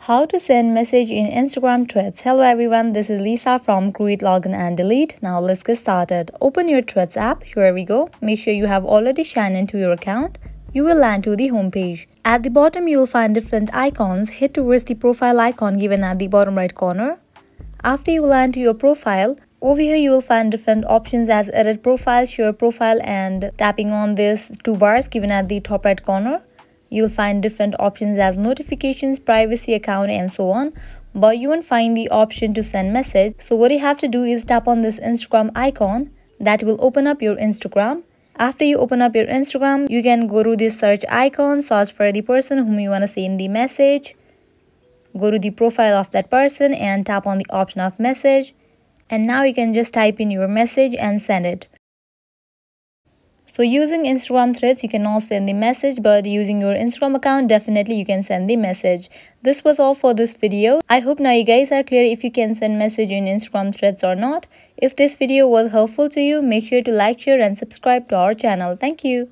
How to send message in Instagram Threads. Hello everyone, this is Lisa from Create, Login and Delete. Now let's get started. Open your Threads app. Here we go. Make sure you have already signed into your account. You will land to the home page. At the bottom, you will find different icons. Head towards the profile icon given at the bottom right corner. After you land to your profile, over here you will find different options as edit profile, share profile, and tapping on these two bars given at the top right corner. You'll find different options as notifications, privacy, account, and so on, but you won't find the option to send message. So what you have to do is tap on this Instagram icon. That will open up your Instagram. After you open up your Instagram, you can go to this search icon, search for the person whom you want to send the message. Go to the profile of that person and tap on the option of message. And now you can just type in your message and send it. So using Instagram Threads, you cannot send the message, but using your Instagram account, definitely you can send the message. This was all for this video. I hope now you guys are clear if you can send message in Instagram Threads or not. If this video was helpful to you, make sure to like, share and subscribe to our channel. Thank you.